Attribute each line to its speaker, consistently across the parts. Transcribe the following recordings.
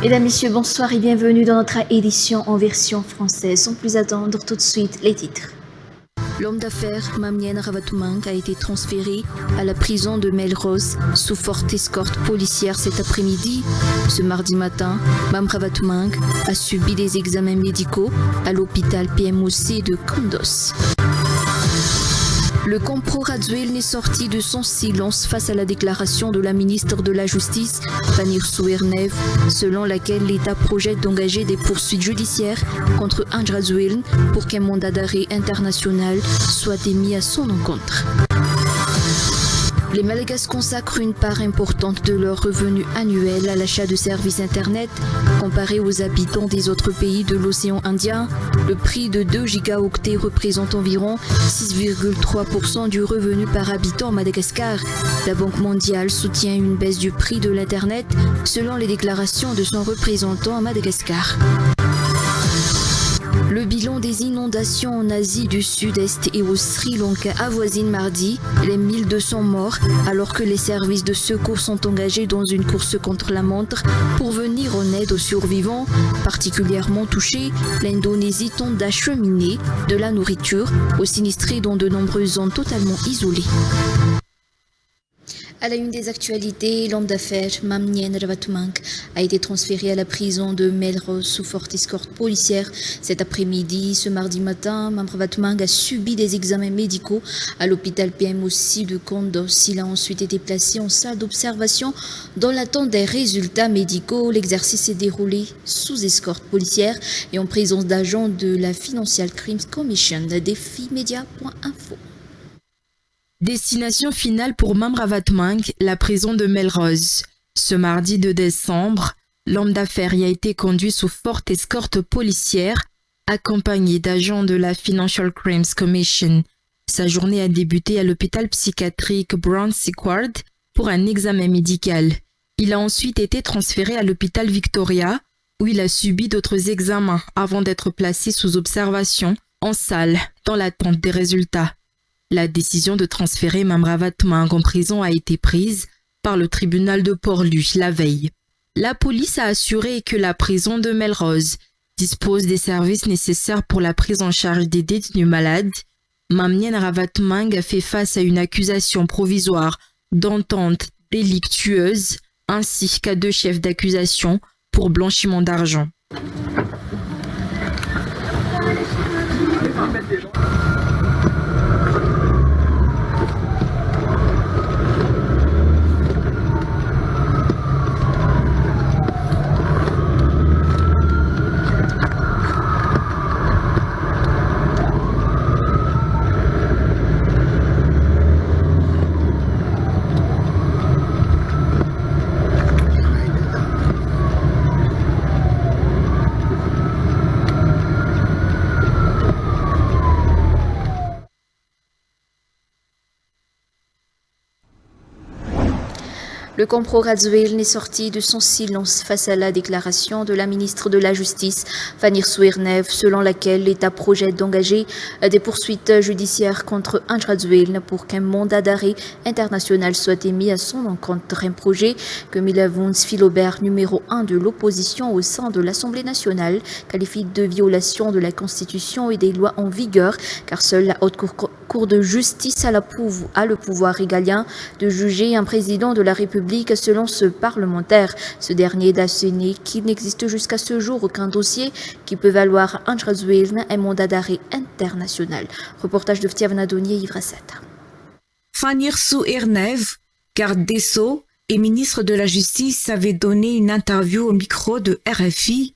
Speaker 1: Mesdames, Messieurs, bonsoir et bienvenue dans notre édition en version française. Sans plus attendre, tout de suite, les titres. L'homme d'affaires Mamnien Ravatoumang a été transféré à la prison de Melrose sous forte escorte policière cet après-midi. Ce mardi matin, Mam Ravatoumang a subi des examens médicaux à l'hôpital PMOC de Kondos. Le Compro Radziwiłł n'est sorti de son silence face à la déclaration de la ministre de la Justice, Fanny Rsou-Erneve, selon laquelle l'État projette d'engager des poursuites judiciaires contre Andrzej Radziwiłł pour qu'un mandat d'arrêt international soit émis à son encontre. Les Malagasy consacrent une part importante de leur revenu annuel à l'achat de services Internet. Comparé aux habitants des autres pays de l'océan Indien, le prix de 2 gigaoctets représente environ 6,3% du revenu par habitant à Madagascar. La Banque mondiale soutient une baisse du prix de l'Internet selon les déclarations de son représentant à Madagascar. Le bilan des inondations en Asie du Sud-Est et au Sri Lanka avoisine mardi les 1200 morts, alors que les services de secours sont engagés dans une course contre la montre pour venir en aide aux survivants. Particulièrement touchés, l'Indonésie tente d'acheminer de la nourriture aux sinistrés dans de nombreuses zones totalement isolées. À la une des actualités, l'homme d'affaires Mamnien Ravatoumang a été transféré à la prison de Melrose sous forte escorte policière cet après-midi. Ce mardi matin, Mam Ravatoumang a subi des examens médicaux à l'hôpital PMOC de Kondos. Il a ensuite été placé en salle d'observation dans l'attente des résultats médicaux. L'exercice s'est déroulé sous escorte policière et en présence d'agents de la Financial Crimes Commission. Defimedia.info.
Speaker 2: Destination finale pour Mam Ravatoumang, la prison de Melrose. Ce mardi 2 décembre, l'homme d'affaires y a été conduit sous forte escorte policière, accompagné d'agents de la Financial Crimes Commission. Sa journée a débuté à l'hôpital psychiatrique Brown Sequard pour un examen médical. Il a ensuite été transféré à l'hôpital Victoria, où il a subi d'autres examens avant d'être placé sous observation en salle, dans l'attente des résultats. La décision de transférer Mam Ravatoumang en prison a été prise par le tribunal de Port-Louis la veille. La police a assuré que la prison de Melrose dispose des services nécessaires pour la prise en charge des détenus malades. Mamnien Ravatoumang a fait face à une accusation provisoire d'entente délictueuse ainsi qu'à 2 chefs d'accusation pour blanchiment d'argent.
Speaker 1: Le Compro Radziwiłł n'est sorti de son silence face à la déclaration de la ministre de la Justice, Fanny Rsou-Erneve, selon laquelle l'État projette d'engager des poursuites judiciaires contre Andrzej Radziwiłł pour qu'un mandat d'arrêt international soit émis à son encontre. Un projet que Milavons Philobert, numéro 1 de l'opposition au sein de l'Assemblée nationale, qualifie de violation de la Constitution et des lois en vigueur, car seule la Haute Cour de justice a le pouvoir régalien de juger un président de la République. Selon ce parlementaire, ce dernier d'asséner qu'il n'existe jusqu'à ce jour aucun dossier qui peut valoir à Andrzej Radziwiłł un mandat d'arrêt international. Reportage de Ftiavana Donier, Yves Rassat.
Speaker 3: Fanny Rsou-Erneve, garde des Sceaux et ministre de la Justice, avait donné une interview au micro de RFI,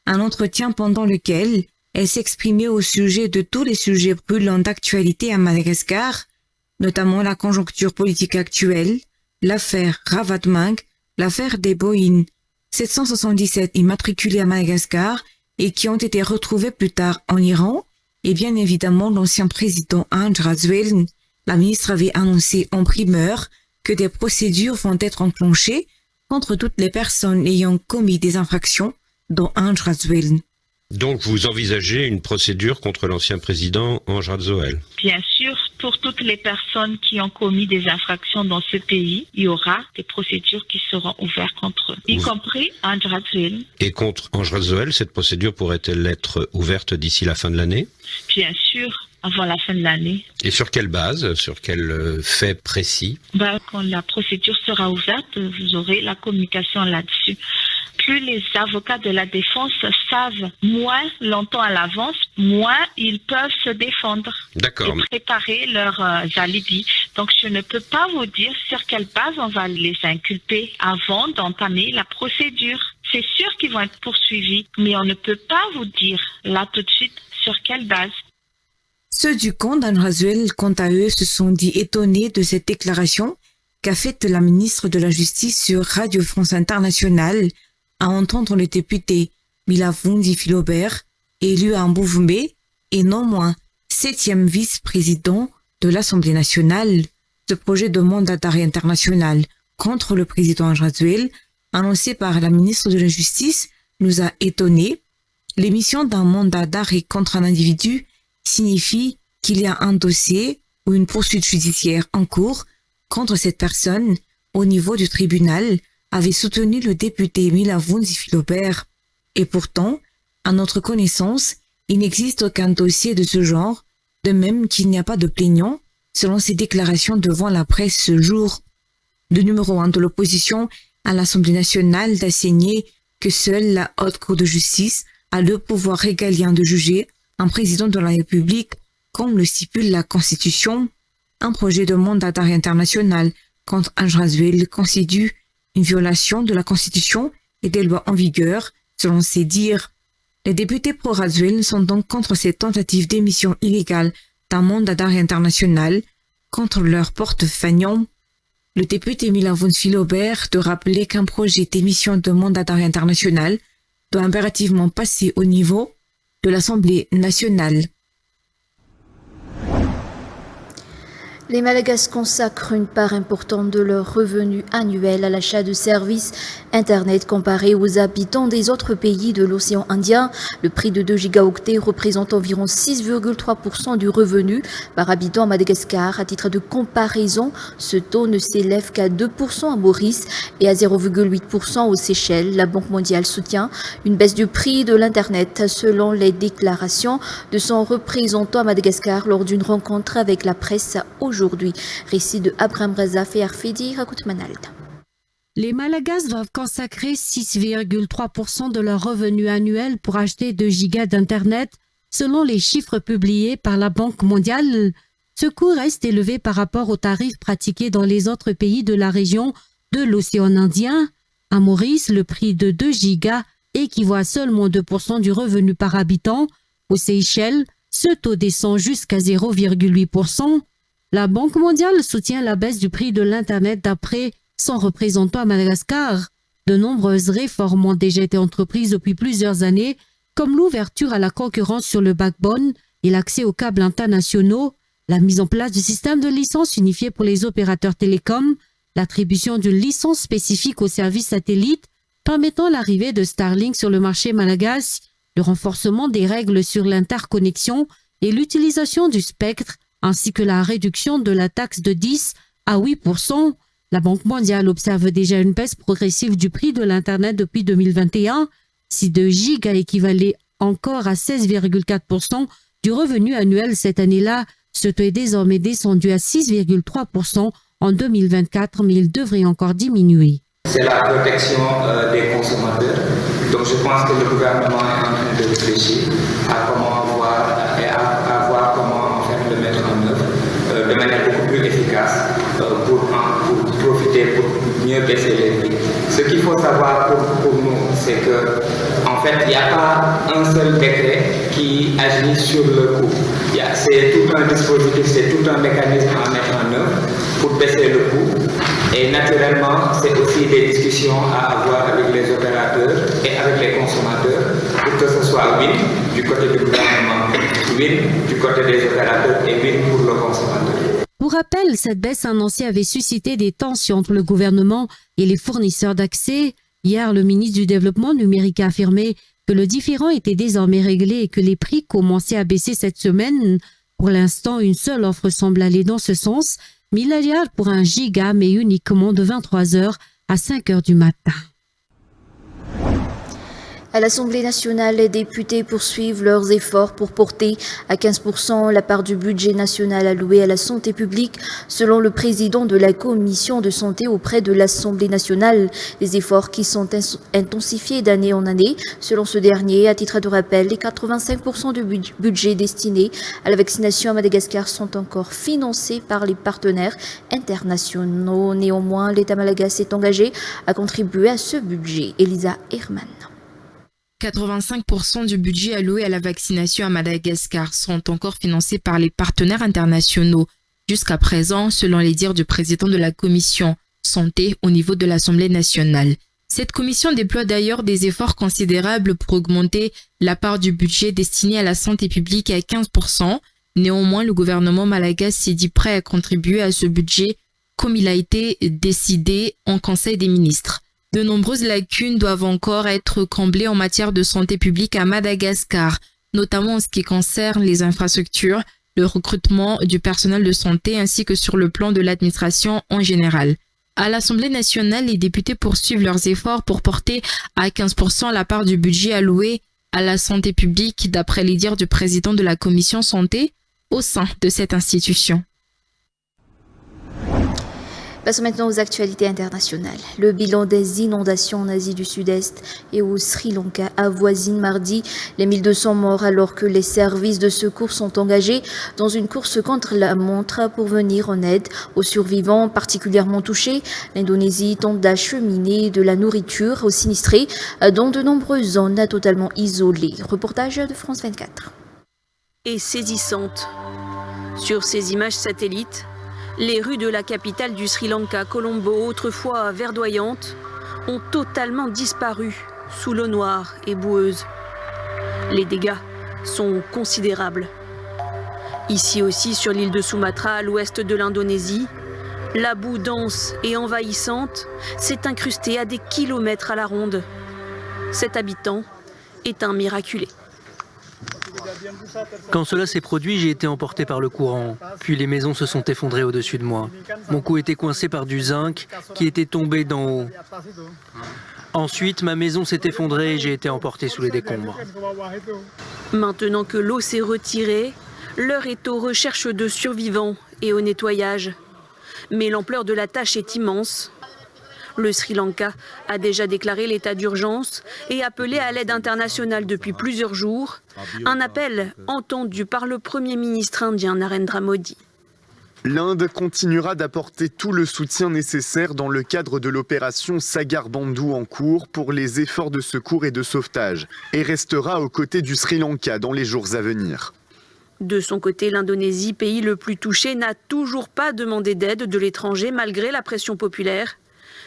Speaker 3: un entretien pendant lequel elle s'exprimait au sujet de tous les sujets brûlants d'actualité à Madagascar, notamment la conjoncture politique actuelle, l'affaire Ravatoumang, l'affaire des Boeing 777 immatriculés à Madagascar et qui ont été retrouvés plus tard en Iran, et bien évidemment l'ancien président Andrzej Radziwiłł. La ministre avait annoncé en primeur que des procédures vont être enclenchées contre toutes les personnes ayant commis des infractions, dont Andrzej Radziwiłł.
Speaker 4: Donc vous envisagez une procédure contre l'ancien président Andrzej Radziwiłł?
Speaker 5: Bien sûr,
Speaker 4: pour toutes les personnes qui ont commis des infractions dans ce pays, il y aura des procédures qui seront ouvertes contre eux, y compris Ange Razouel.
Speaker 5: Et contre Ange Razouel, cette procédure pourrait-elle être ouverte d'ici la fin de l'année?
Speaker 4: Bien sûr, avant la fin de l'année.
Speaker 5: Et sur quelle base? Sur quel fait précis?
Speaker 4: Quand la procédure sera ouverte, vous aurez la communication là-dessus. Plus les avocats de la défense savent moins longtemps à l'avance, moins ils peuvent se défendre.
Speaker 5: D'accord.
Speaker 4: Et préparer leurs alibis. Donc je ne peux pas vous dire sur quelle base on va les inculper avant d'entamer la procédure. C'est sûr qu'ils vont être poursuivis, mais on ne peut pas vous dire là tout de suite sur quelle base.
Speaker 3: Ceux du camp d'Ange Razouel, quant à eux, se sont dit étonnés de cette déclaration qu'a faite la ministre de la Justice sur Radio France Internationale à entendre le député Milavundi Philobert, élu à Mbouvoumé et non moins 7e vice-président de l'Assemblée nationale. Ce projet de mandat d'arrêt international contre le président Ange Razouel, annoncé par la ministre de la Justice, nous a étonnés. L'émission d'un mandat d'arrêt contre un individu signifie qu'il y a un dossier ou une poursuite judiciaire en cours contre cette personne au niveau du tribunal, avait soutenu le député Milavundi Philobert. Et pourtant, à notre connaissance, il n'existe aucun dossier de ce genre, de même qu'il n'y a pas de plaignant, selon ses déclarations devant la presse ce jour. Le numéro 1 de l'opposition à l'Assemblée nationale d'assigner que seule la Haute Cour de justice a le pouvoir régalien de juger un président de la République, comme le stipule la Constitution. Un projet de mandat d'arrêt international contre Ange Razouel constitue une violation de la Constitution et des lois en vigueur, selon ses dires. Les députés pro-Razouel sont donc contre cette tentative d'émission illégale d'un mandat d'arrêt international contre leur porte-faignant. Le député Milavundi Philobert de rappeler qu'un projet d'émission de mandat d'arrêt international doit impérativement passer au niveau de l'Assemblée nationale.
Speaker 1: Les Malagasy consacrent une part importante de leurs revenus annuels à l'achat de services Internet comparé aux habitants des autres pays de l'océan Indien. Le prix de 2 gigaoctets représente environ 6,3% du revenu par habitant à Madagascar. À titre de comparaison, ce taux ne s'élève qu'à 2% à Maurice et à 0,8% aux Seychelles. La Banque mondiale soutient une baisse du prix de l'Internet selon les déclarations de son représentant à Madagascar lors d'une rencontre avec la presse aujourd'hui. Récit de Abraham Razaf et Arfedi Rakoutmanald.
Speaker 6: Les Malagasy doivent consacrer 6,3% de leur revenu annuel pour acheter 2 gigas d'Internet, selon les chiffres publiés par la Banque mondiale. Ce coût reste élevé par rapport aux tarifs pratiqués dans les autres pays de la région de l'océan Indien. À Maurice, le prix de 2 gigas équivaut à seulement 2% du revenu par habitant. Aux Seychelles, ce taux descend jusqu'à 0,8%. La Banque mondiale soutient la baisse du prix de l'Internet d'après son représentant à Madagascar. De nombreuses réformes ont déjà été entreprises depuis plusieurs années, comme l'ouverture à la concurrence sur le backbone et l'accès aux câbles internationaux, la mise en place du système de licence unifié pour les opérateurs télécoms, l'attribution d'une licence spécifique aux services satellites permettant l'arrivée de Starlink sur le marché malagasy, le renforcement des règles sur l'interconnexion et l'utilisation du spectre, ainsi que la réduction de la taxe de 10 à 8%. La Banque mondiale observe déjà une baisse progressive du prix de l'Internet depuis 2021. Si 2 gigas équivalait encore à 16,4% du revenu annuel cette année-là, ce taux est désormais descendu à 6,3% en 2024, mais il devrait encore diminuer.
Speaker 7: C'est la protection des consommateurs. Donc je pense que le gouvernement est en train de réfléchir à comment voir et à voir comment en fait le mettre en œuvre de manière beaucoup plus efficace pour profiter, pour mieux baisser les prix. Ce qu'il faut savoir pour nous, c'est que en fait il n'y a pas un seul décret qui agit sur le coût. C'est tout un dispositif, c'est tout un mécanisme à mettre en œuvre pour baisser le coût. Et naturellement, c'est aussi des discussions à avoir avec les opérateurs et avec les consommateurs pour que ce soit win du côté du gouvernement, win du côté des opérateurs et win pour le consommateur.
Speaker 6: Pour rappel, cette baisse annoncée avait suscité des tensions entre le gouvernement et les fournisseurs d'accès. Hier, le ministre du Développement numérique a affirmé que le différend était désormais réglé et que les prix commençaient à baisser cette semaine. Pour l'instant, une seule offre semble aller dans ce sens, 1000 milliards pour 1 giga, mais uniquement de 23h à 5h du matin.
Speaker 1: À l'Assemblée nationale, les députés poursuivent leurs efforts pour porter à 15% la part du budget national alloué à la santé publique. Selon le président de la commission de santé auprès de l'Assemblée nationale, les efforts qui sont intensifiés d'année en année. Selon ce dernier, à titre de rappel, les 85% du budget destiné à la vaccination à Madagascar sont encore financés par les partenaires internationaux. Néanmoins, l'État malagasy est engagé à contribuer à ce budget. Elisa Herman.
Speaker 2: 85% du budget alloué à la vaccination à Madagascar sont encore financés par les partenaires internationaux. Jusqu'à présent, selon les dires du président de la commission santé au niveau de l'Assemblée nationale. Cette commission déploie d'ailleurs des efforts considérables pour augmenter la part du budget destiné à la santé publique à 15%. Néanmoins, le gouvernement malagasy s'est dit prêt à contribuer à ce budget comme il a été décidé en Conseil des ministres. De nombreuses lacunes doivent encore être comblées en matière de santé publique à Madagascar, notamment en ce qui concerne les infrastructures, le recrutement du personnel de santé ainsi que sur le plan de l'administration en général. À l'Assemblée nationale, les députés poursuivent leurs efforts pour porter à 15% la part du budget alloué à la santé publique d'après les dires du président de la commission santé au sein de cette institution.
Speaker 1: Passons maintenant aux actualités internationales. Le bilan des inondations en Asie du Sud-Est et au Sri Lanka avoisine mardi les 1200 morts alors que les services de secours sont engagés dans une course contre la montre pour venir en aide aux survivants particulièrement touchés. L'Indonésie tente d'acheminer de la nourriture aux sinistrés dans de nombreuses zones totalement isolées. Reportage de France 24.
Speaker 8: Et saisissante. Sur ces images satellites, les rues de la capitale du Sri Lanka, Colombo, autrefois verdoyantes, ont totalement disparu sous l'eau noire et boueuse. Les dégâts sont considérables. Ici aussi, sur l'île de Sumatra, à l'ouest de l'Indonésie, la boue dense et envahissante s'est incrustée à des kilomètres à la ronde. Cet habitant est un miraculé.
Speaker 9: Quand cela s'est produit, j'ai été emporté par le courant, puis les maisons se sont effondrées au-dessus de moi. Mon cou était coincé par du zinc qui était tombé d'en haut. Ensuite, ma maison s'est effondrée et j'ai été emporté sous les décombres.
Speaker 8: Maintenant que l'eau s'est retirée, l'heure est aux recherches de survivants et au nettoyage. Mais l'ampleur de la tâche est immense. Le Sri Lanka a déjà déclaré l'état d'urgence et appelé à l'aide internationale depuis plusieurs jours, un appel entendu par le Premier ministre indien Narendra Modi.
Speaker 10: L'Inde continuera d'apporter tout le soutien nécessaire dans le cadre de l'opération Sagar Bandhu en cours pour les efforts de secours et de sauvetage et restera aux côtés du Sri Lanka dans les jours à venir.
Speaker 8: De son côté, l'Indonésie, pays le plus touché, n'a toujours pas demandé d'aide de l'étranger malgré la pression populaire.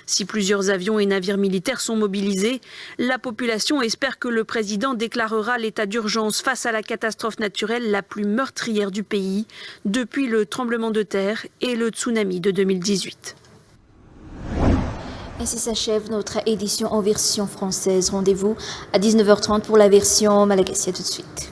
Speaker 8: Si plusieurs avions et navires militaires sont mobilisés, la population espère que le président déclarera l'état d'urgence face à la catastrophe naturelle la plus meurtrière du pays depuis le tremblement de terre et le tsunami de 2018.
Speaker 1: Ainsi s'achève notre édition en version française. Rendez-vous à 19h30 pour la version malagasy. À tout de suite.